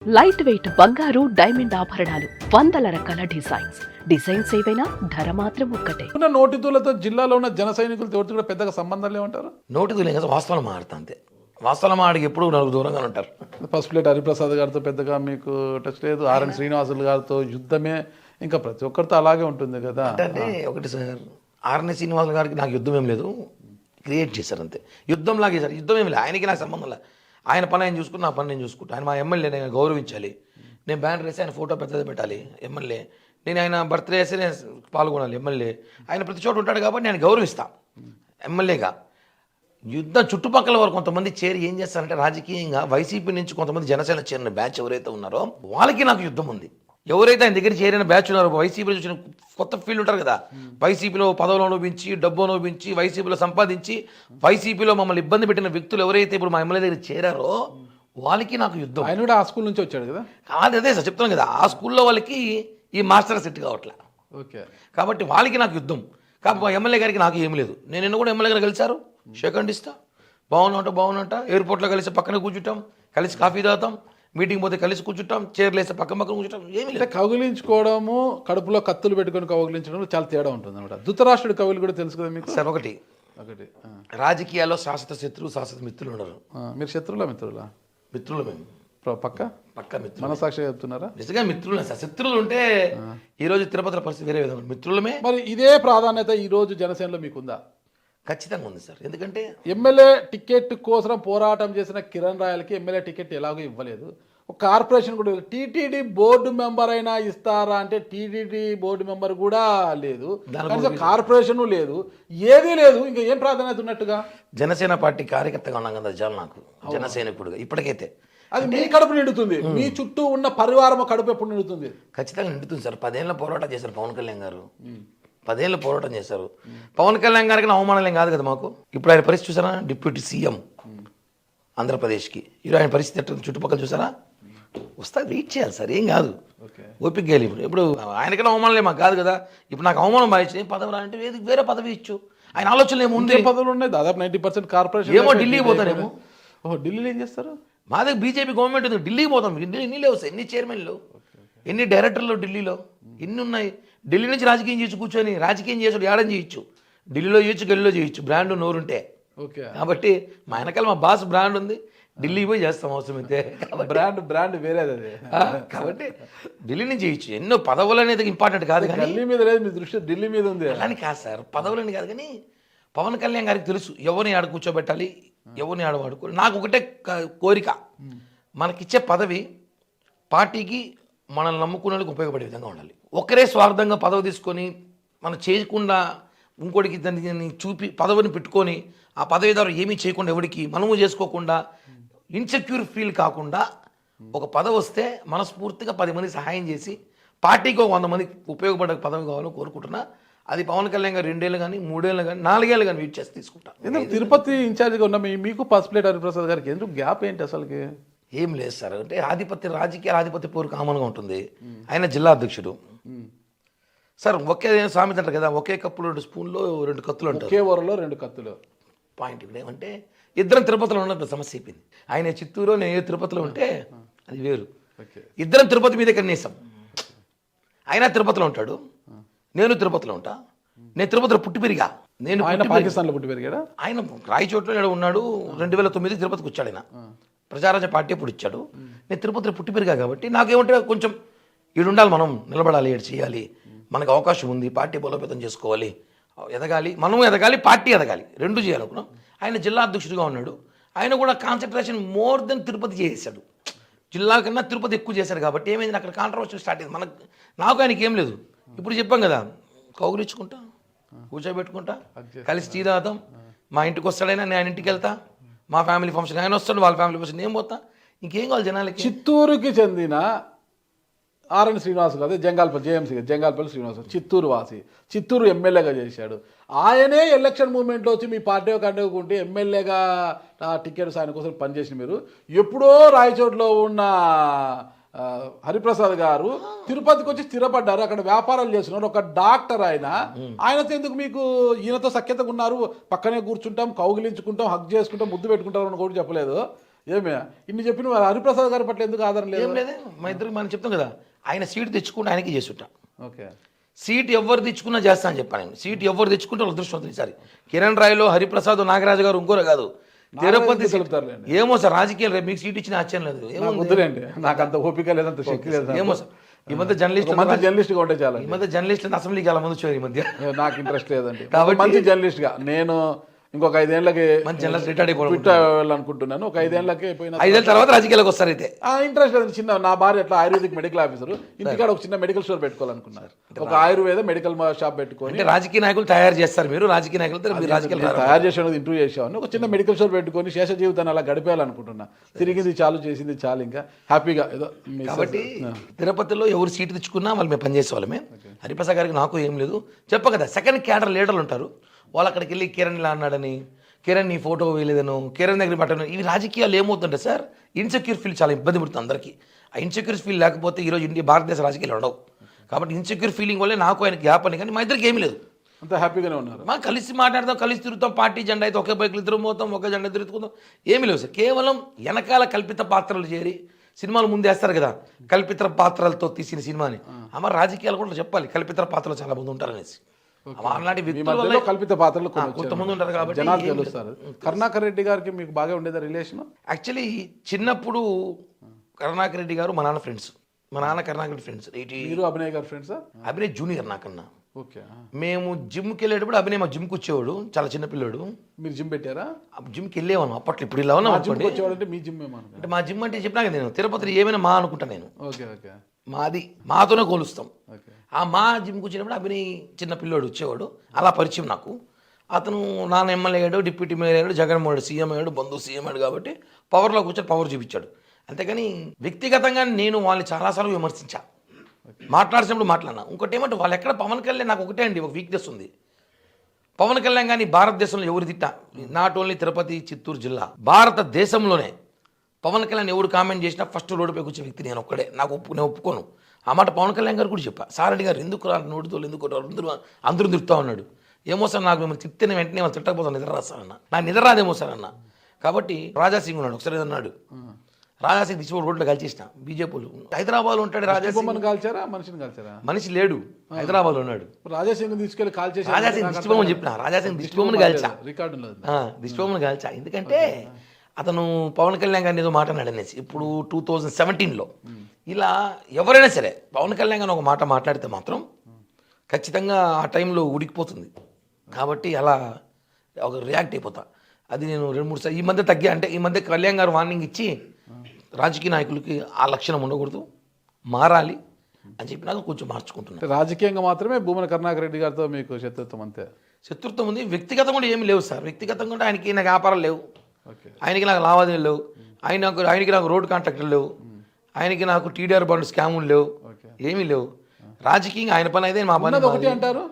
Light weight బంగారు diamond ఆభరణాలు వందల రకాల డిజైన్స్ ఏవైనా ధర మాత్రం ఒక్కటే. ఉన్న నోటితూలతో జిల్లాలో ఉన్న జన సైనికులతో ఎవరితో కూడా పెద్దగా సంబంధాలు ఏమంటారు? నోటితూలే కదా వాస్తవాలు మాడతా అంతే. వాస్తవాలు మాడికి ఎప్పుడు నలుగురు దూరంగా ఉంటారు. ఫస్ట్ ప్లేట్ హరిప్రసాద్ గారితో పెద్దగా మీకు టచ్ లేదు, ఆర్ఎన్ శ్రీనివాసులు గారితో యుద్ధమే, ఇంకా ప్రతి ఒక్కరితో అలాగే ఉంటుంది కదా. అంటే ఒకటి సార్, ఆర్ఎన్ శ్రీనివాసులు గారికి నాకు యుద్ధం ఏం లేదు, క్రియేట్ చేశారు అంతే. యుద్ధం లాగే సార్, యుద్ధం ఏమి లేదు. ఆయనకి నాకు సంబంధం లేదు. ఆయన పని ఆయన చూసుకుని నా పని నేను చూసుకుంటాను. ఆయన మా ఎమ్మెల్యే, నేను గౌరవించాలి. నేను బ్యానర్ వేసి ఆయన ఫోటో పెద్దది పెట్టాలి ఎమ్మెల్యే. నేను ఆయన బర్త్డే వేసి నేను పాల్గొనాలి ఎమ్మెల్యే. ఆయన ప్రతి చోట ఉంటాడు కాబట్టి నేను గౌరవిస్తాను ఎమ్మెల్యేగా. యుద్ధం చుట్టుపక్కల వారు కొంతమంది చేరి ఏం చేస్తారంటే రాజకీయంగా వైసీపీ నుంచి కొంతమంది జనసేన చేరిన బ్యాచ్ ఎవరైతే ఉన్నారో వాళ్ళకి నాకు యుద్ధం ఉంది. ఎవరైతే ఆయన దగ్గర చేరిన బ్యాచ్ ఉన్నారో వైసీపీలో చూసిన కొత్త ఫీల్డ్ ఉంటారు కదా, వైసీపీలో పదవులు అనుభవించి డబ్బు అనుభవించి వైసీపీలో సంపాదించి వైసీపీలో మమ్మల్ని ఇబ్బంది పెట్టిన వ్యక్తులు ఎవరైతే ఇప్పుడు మా ఎమ్మెల్యే దగ్గర చేరారో వాళ్ళకి నాకు యుద్ధం. ఆయన కూడా ఆ స్కూల్ నుంచి వచ్చాడు కదా. అదే సార్ చెప్తున్నాను కదా, ఆ స్కూల్లో వాళ్ళకి ఈ మాస్టర్ సెట్ కావట్లే. ఓకే, కాబట్టి వాళ్ళకి నాకు యుద్ధం. కాబట్టి మా ఎమ్మెల్యే గారికి నాకు ఏం లేదు. నేను నిన్న కూడా ఎమ్మెల్యే గారు కలిశారు, షేక్ హ్యాండ్ ఇస్తా, బాగున్నట్ట ఎయిర్పోర్ట్లో కలిసి పక్కన కూర్చుంటాం, కలిసి కాఫీ తాగుతాం, మీటింగ్ పోతే కలిసి కూర్చుంటాం, చైర్లు వేస్తే పక్కన కూర్చుంటాం. ఏమి లేదు. కౌగిలించుకోవడము, కడుపులో కత్తులు పెట్టుకొని కౌగిలించడం చాలా తేడా ఉంటుంది అనమాట. ధృతరాష్ట్రుడి కవులు కూడా తెలుసు కదా మీకు. సార్ ఒకటి, రాజకీయాల్లో శాశ్వత శత్రువు శాశ్వత మిత్రులు ఉండరు. మీరు శత్రువులా మిత్రులా? మిత్రులు మేము పక్క మిత్రులు. మనసాక్షి చెప్తున్నారా? నిజంగా మిత్రులు సార్. శత్రువులు ఉంటే ఈరోజు తిరుపతిలో పరిస్థితి వేరే విధంగా. మిత్రులమే. మరి ఇదే ప్రాధాన్యత ఈ రోజు జనసేనలో మీకుందా? ఖచ్చితంగా ఉంది సార్. ఎందుకంటే ఎమ్మెల్యే టికెట్ కోసం పోరాటం చేసిన కిరణ్ రాయలకి ఎమ్మెల్యే టికెట్ ఎలాగో ఇవ్వలేదు. ఒక కార్పొరేషన్ కూడా టీటీడీ బోర్డు మెంబర్ అయినా ఇస్తారా అంటే టీటీడీ బోర్డు మెంబర్ కూడా లేదు, కార్పొరేషన్ లేదు, ఏదీ లేదు. ఇంకా ఏం ప్రాధాన్యత ఉన్నట్టుగా? జనసేన పార్టీ కార్యకర్తగా ఉన్నాం కదా జనం, నాకు జనసైనికుడుగా ఇప్పటికైతే అది మీ కడుపు నిండుతుంది. మీ చుట్టూ ఉన్న పరివారం కడుపు ఎప్పుడు నిండుతుంది? ఖచ్చితంగా నిండుతుంది సార్. 10 ఏళ్ళ పోరాటం చేశారు పవన్ కళ్యాణ్ గారు. 10 ఏళ్ళు పోరాటం చేశారు. పవన్ కళ్యాణ్ గారికి అవమానం ఏం కాదు కదా మాకు. ఇప్పుడు ఆయన పరిస్థితి చూసారా, డిప్యూటీ సీఎం ఆంధ్రప్రదేశ్కి. ఈరోజు ఆయన పరిస్థితి ఎట్లా చుట్టుపక్కల చూసారా? వస్తా వెయిట్ చేయాలి సార్, ఏం కాదు. ఓపిక గేలి. ఇప్పుడు ఆయనకైనా అవమానం మాకు కాదు కదా. ఇప్పుడు నాకు అవమానం భావించి పదవి రాంటే వేరే పదవి ఇచ్చు. ఆయన ఆలోచనలు ఏముంది? పదవులు ఉన్నాయి దాదాపు 90% కార్పొరేషన్. ఏమో ఢిల్లీ పోతారేమో. ఢిల్లీలో ఏం చేస్తారు? మా దగ్గర బీజేపీ గవర్నమెంట్ ఉంది, ఢిల్లీకి పోతాం. ఎన్ని లేవు సార్, ఎన్ని చైర్మన్లు, ఎన్ని డైరెక్టర్లు ఢిల్లీలో ఎన్ని ఉన్నాయి. ఢిల్లీ నుంచి రాజకీయం చేయొచ్చు, కూర్చొని రాజకీయం చేసాడు ఏడని చేయొచ్చు. ఢిల్లీలో చేయొచ్చు, గల్లీలో చేయొచ్చు, బ్రాండ్ నోరుంటే. ఓకే, కాబట్టి మా వెనకాల మా బాస్ బ్రాండ్ ఉంది, ఢిల్లీ పోయి చేస్తాం అవసరమైతే. బ్రాండ్ వేరేది అది. కాబట్టి ఢిల్లీ నుంచి చేయొచ్చు. ఎన్నో పదవులు అనేది ఇంపార్టెంట్ కాదు, కానీ ఢిల్లీ మీద లేదు, మీ దృష్టి ఢిల్లీ మీద ఉంది. అలాని కాదు సార్, పదవులని కాదు. కానీ పవన్ కళ్యాణ్ గారికి తెలుసు ఎవరిని ఆడ కూర్చోబెట్టాలి, ఎవరిని ఆడ వాడుకోవాలి. నాకు ఒకటే కోరిక, మనకిచ్చే పదవి పార్టీకి మనల్ని నమ్ముకునే వాళ్ళకి ఉపయోగపడే విధంగా ఉండాలి. ఒకరే స్వార్థంగా పదవి తీసుకొని మనం చేయకుండా ఇంకోటికి దాన్ని చూపి పదవిని పెట్టుకొని ఆ పదవి ద్వారా ఏమీ చేయకుండా ఎవరికి మనము చేసుకోకుండా ఇన్సెక్యూర్ ఫీల్ కాకుండా ఒక పదవి వస్తే మనస్ఫూర్తిగా 10 మంది సహాయం చేసి పార్టీకి 100 మందికి ఉపయోగపడే పదవి కావాలని కోరుకుంటున్నా. అది పవన్ కళ్యాణ్ గారు 2 ఏళ్ళు కానీ 3 ఏళ్ళు కానీ 4 ఏళ్ళు కానీ వెయిట్ చేసి తీసుకుంటాను. ఎందుకు తిరుపతి ఇన్ఛార్జ్గా ఉన్న మీకు ఫస్ట్ ప్లేట్ హరిప్రసాద్ గారికి ఎందుకు గ్యాప్ ఏంటి అసలుకి? ఏం లేదు సార్, అంటే రాజకీయ ఆధిపత్య పోరు కామన్గా ఉంటుంది. ఆయన జిల్లా అధ్యక్షుడు సార్. ఒకే సామెత అంటారు కదా, ఒకే కప్పులో 2 స్పూన్లో 2 కత్తులు అంటారు. ఒకే ఊరలో 2 కత్తులు. పాయింట్ ఇక్కడ ఏమంటే ఇద్దరం తిరుపతిలో ఉన్నట్టు సమస్య అయిపోయింది. ఆయన చిత్తూరు, నేను తిరుపతిలో ఉంటే అది వేరు. ఇద్దరం తిరుపతి మీదే కనీసం. ఆయన తిరుపతిలో ఉంటాడు, నేను తిరుపతిలో ఉంటా. నేను తిరుపతిలో పుట్టి పెరిగా. నేను పాకిస్తాన్లో పుట్టి పెరిగాడా? ఆయన రాయచోట్లో ఉన్నాడు. 2009 తిరుపతికి వచ్చాడు. ఆయన ప్రజారాజ్య పార్టీ అప్పుడు ఇచ్చాడు. నేను తిరుపతిలో పుట్టి పెరిగా కాబట్టి నాకేమంటే కొంచెం ఈడుండాలి, మనం నిలబడాలి, ఏడు చేయాలి, మనకు అవకాశం ఉంది, పార్టీ బలోపేతం చేసుకోవాలి, ఎదగాలి, మనం ఎదగాలి, పార్టీ ఎదగాలి, 2 చేయాలనుకున్నాం. ఆయన జిల్లా అధ్యక్షుడిగా ఉన్నాడు. ఆయన కూడా కాన్సన్ట్రేషన్ మోర్ దెన్ తిరుపతి చేశాడు. జిల్లా కన్నా తిరుపతి ఎక్కువ చేశాడు. కాబట్టి ఏమైంది, అక్కడ కాంట్రవర్సీ స్టార్ట్ అయింది. నాకు ఆయనకి ఏం లేదు. ఇప్పుడు చెప్పాం కదా, కౌగులించుకుంటా, కూర్చోబెట్టుకుంటా, కలిసి టీ తాగుతాం. మా ఇంటికి వస్తాడైనా నేను ఆయన ఇంటికి వెళ్తా. మా ఫ్యామిలీ ఫంక్షన్ ఆయన వస్తాడు, వాళ్ళ ఫ్యామిలీ ఫంక్షన్ నేను పోతా. ఇంకేం కావాలి జనాలకి? చిత్తూరుకి చెందిన ఆర్ఎన్ శ్రీనివాసులు, అదే జంగాల్పల్లి శ్రీనివాసు, చిత్తూరు వాసి, చిత్తూరు ఎమ్మెల్యేగా చేశాడు. ఆయనే ఎలక్షన్ మూమెంట్లో వచ్చి మీ పార్టీ కండుకుంటే ఎమ్మెల్యేగా టికెట్స్ ఆయన కోసం పనిచేసిన మీరు. ఎప్పుడో రాయచోట్లో ఉన్న హరిప్రసాద్ గారు తిరుపతికి వచ్చి స్థిరపడ్డారు, అక్కడ వ్యాపారాలు చేస్తున్నారు. ఒక డాక్టర్ ఆయనతో ఎందుకు మీకు ఈయనతో సఖ్యతగా ఉన్నారు, పక్కనే కూర్చుంటాం, కౌగిలించుకుంటాం, హగ్ చేసుకుంటాం, ముద్దు పెట్టుకుంటాం అని కూడా చెప్పలేదు. ఏమే ఇన్ని చెప్పిన వారు హరిప్రసాద్ గారి పట్ల ఎందుకు ఆధారం లేదు? ఏం లేదే, మా ఇద్దరికి మనం చెప్తాం కదా, ఆయన సీట్ తెచ్చుకుంటే ఆయనకి చేసుంటా. ఓకే, సీట్ ఎవరు తెచ్చుకున్నా చేస్తా అని చెప్పాను నేను. సీట్ ఎవరు తెచ్చుకుంటే వాళ్ళు అదృష్టవంతులు. ఈసారి కిరణ్ రాయ్లో హరిప్రసాద్, నాగరాజు గారు ఇంకోరే కాదు, తిరుపతి కలుపుతారులేండి. ఏమో సార్, రాజకీయాలు రేపు మీకు సీట్ ఇచ్చిన ఆశ్చర్యం లేదు. ఏమో వద్దులేండి, నాకు అంత ఓపిక లేదు, అంత శక్తి లేదు. ఏమో సార్, ఈ మధ్య జర్నలిస్ట్ మంచి జర్నలిస్ట్ గా ఉంటే చాలా. ఈ మధ్య జర్నలిస్ట్ అసెంబ్లీకి చాలా మంది వచ్చారు ఈ మధ్య. నాకు ఇంట్రెస్ట్ లేదండి. కాబట్టి మంచి జర్నలిస్ట్ గా నేను ఇంకొక 5 ఏళ్ళకి మంచి జర్నలిస్ట్ రిటైర్డ్ అయిపోవడం పెట్టాలనుకుంటున్నాను. ఒక 5 ఏళ్ళకి పోయిన 5 ఏళ్ళ తర్వాత రాజకీయాలకు వస్తారు. అయితే ఇంట్రెస్ట్ లేదు. చిన్న నా భార్య ఎట్లా ఆయుర్వేదిక్ మెడికల్ ఆఫీసర్, ఇంటికాడ ఒక చిన్న మెడికల్ స్టోర్ పెట్టుకోవాలనుకున్నారు. ఒక ఆయుర్వేద మెడికల్ షాప్ పెట్టుకొని, అంటే రాజకీయ నాయకులు తయారు చేస్తారు. మీరు రాజకీయ నాయకులతో మీరు రాజకీయాలు తయారు చేసేది ఇంటర్వ్యూ చేసేవాడిని. ఒక చిన్న మెడికల్ స్టోర్ పెట్టుకొని శేష జీవితాన్ని అలా గడిపేయాలనుకుంటున్నా. తిరిగింది చాలు, చేసింది చాలు, ఇంకా హ్యాపీగా ఏదో. కాబట్టి తిరుపతిలో ఎవరు సీటు తెచ్చుకున్నా వాళ్ళు మేము పనిచేసే వాళ్ళమే. హరిప్రసాద్ గారికి నాకు ఏం లేదు. చెప్ప కదా, సెకండ్ క్యాడర్ లీడర్లు ఉంటారు. వాళ్ళు అక్కడికి వెళ్ళి కిరణ్ ఇలా అన్నాడని, కిరణ్ నీ ఫోటో వేయలేదను, కిరణ్ దగ్గర పట్టను, ఇవి రాజకీయాలు ఏమవుతుంటే సార్, ఇన్సెక్యూర్ ఫీల్ చాలా ఇబ్బంది పడుతుంది అందరికీ. ఆ ఇన్సెక్యూర్ ఫీల్ లేకపోతే ఈరోజు భారతదేశ రాజకీయాలు ఉండవు. కాబట్టి ఇన్సెక్యూర్ ఫీలింగ్ వల్లే నాకు ఆయన గ్యాప్ అని, కానీ మా ఇద్దరికి ఏమీ లేదు. అంత హ్యాపీగానే ఉన్నారు. మా కలిసి మాట్లాడతాం, కలిసి తిరుగుతాం, పార్టీ జెండా అయితే ఒకే బైక్లు ఇద్దరు పోతాం, ఒకే జెండా తిరుగుతాం, ఏమీ లేవు సార్. కేవలం వెనకాల కల్పిత పాత్రలు చేరి సినిమాలు ముందేస్తారు కదా, కల్పిత పాత్రలతో తీసిన సినిమాని. అమ్మ రాజకీయాలు కూడా చెప్పాలి, కల్పిత పాత్రలు చాలా మంది ఉంటారనేసి. అలాంటి వ్యక్తులు కల్పిత పాత్రలు కొంతమంది ఉంటారు కాబట్టి జనాలు తెలుస్తారు. కరుణాకర్ రెడ్డి గారికి మీకు బాగా ఉండేదా రిలేషన్? యాక్చువల్లీ చిన్నప్పుడు కరుణాకర్ రెడ్డి గారు మా నాన్న ఫ్రెండ్స్. మా నాన్న కరుణాకర్ రెడ్డి ఫ్రెండ్స్. మీరు అభినయ్ గారు ఫ్రెండ్స్? అభినయ్ జూనియర్ నాకన్నా. ఓకే. మేము జిమ్కి వెళ్ళేటప్పుడు అభినయ్ మా జిమ్కి వచ్చేవాడు, చాలా చిన్న పిల్లాడు. మీరు జిమ్ పెట్టారా? జిమ్కి వెళ్ళేవాను అప్పట్లో. ఇప్పుడు ఇలా ఉన్నాం అనుకోండి. వచ్చేవాడంటే మీ జిమ్ అంటే మా జిమ్ అంటే చెప్పినా కదా నేను, తిరుపతిలో ఏమైనా మా అనుకుంటా నేను. Okay okay. మాది మాతోనే కోలుస్తాం. ఓకే. ఆ మా జిమ్కి వచ్చినప్పుడు అభినయ్ చిన్న పిల్లోడు వచ్చేవాడు, అలా పరిచయం నాకు. అతను నాన్న ఎమ్మెల్యే అయ్యాడు, డిప్యూటీ మేయర్ అయ్యాడు, జగన్మోహన్ రెడ్డి సీఎం అయ్యాడు, బంధు సీఎం అయ్యాడు. కాబట్టి పవర్లో కూర్చొని పవర్ చూపించాడు. అంతేకాని వ్యక్తిగతంగా నేను వాళ్ళని చాలాసార్లు విమర్శించా, మాట్లాడినప్పుడు మాట్లాడినా. ఇంకోటి ఏమంటే వాళ్ళు ఎక్కడ పవన్ కళ్యాణ్, నాకు ఒకటే అండి ఒక వీక్నెస్ ఉంది. పవన్ కళ్యాణ్ కానీ భారతదేశంలో ఎవరు తిట్టా, నాట్ ఓన్లీ తిరుపతి, చిత్తూరు జిల్లా, భారతదేశంలోనే పవన్ కళ్యాణ్ ఎవరు కామెంట్ చేసినా ఫస్ట్ రోడ్డుపై కూర్చే వ్యక్తి నేను ఒక్కడే. నేను ఒప్పుకోను ఆ మాట. పవన్ కళ్యాణ్ గారు కూడా చెప్పా, సారెడ్డి గారు ఎందుకు నోటితో ఎందుకు అందరూ తిరుగుతా ఉన్నాడు. ఏమో సార్, నాకు మిమ్మల్ని తిట్టిన వెంటనే వాళ్ళు తిట్టకపోతాను, నిద్ర రాస్తానన్న. నాకు నిద్ర రాదేమో సార్ అన్న. కాబట్టి రాజాసింగ్ ఉన్నాడు, ఒకసారి అన్నాడు, రాజాసింగ్ తీసుకొని రోడ్లో కాల్చేసిన బీజేపీలు. హైదరాబాద్లో ఉంటాడు రాజాసింగ్. కాల్చారా? మనిషిని కాల్చారా? మనిషి లేడు, హైదరాబాద్లో ఉన్నాడు. రాజాసింగ్ తీసుకెళ్ళి కాల్చేసి రాజాసింగ్ దిష్టిబొమ్మని చెప్పిన, రాజాసింగ్ దిష్టిబొమ్మని కాల్చా, రికార్డు దిష్టిబొమ్మని కాల్చా. ఎందుకంటే అతను పవన్ కళ్యాణ్ గారిని ఏదో మాట్లాడాడు అనేసి. ఇప్పుడు 2017లో ఇలా ఎవరైనా సరే పవన్ కళ్యాణ్ గారిని ఒక మాట మాట్లాడితే మాత్రం ఖచ్చితంగా ఆ టైంలో ఉడికిపోతుంది. కాబట్టి అలా ఒక రియాక్ట్ అయిపోతా. అది నేను 2-3 సార్లు ఈ మధ్య తగ్గా. అంటే ఈ మధ్య కళ్యాణ్ గారు వార్నింగ్ ఇచ్చి రాజకీయ నాయకులకి ఆ లక్షణం ఉండకూడదు, మారాలి అని చెప్పి నాకు కొంచెం మార్చుకుంటున్నాను. రాజకీయంగా మాత్రమే భూమన కరుణాకర్ రెడ్డి గారితో మీకు శత్రుత్వం అంతే? శత్రుత్వం ఉంది. వ్యక్తిగతంగా కూడా ఏమి లేవు సార్. వ్యక్తిగతంగా కూడా ఆయనకి నాకు వ్యాపారాలు లేవు, ఓకే. ఆయనకి నాకు లావాదేవీలు లేవు, ఆయనకి నాకు రోడ్ కాంట్రాక్టులు లేవు, ఆయనకి నాకు టీడీఆర్ బండ్ స్కాములు లేవు, ఏమీ లేవు. రాజకీయంగా ఆయన పని అయితే మా పని ఒకటి అంటారు.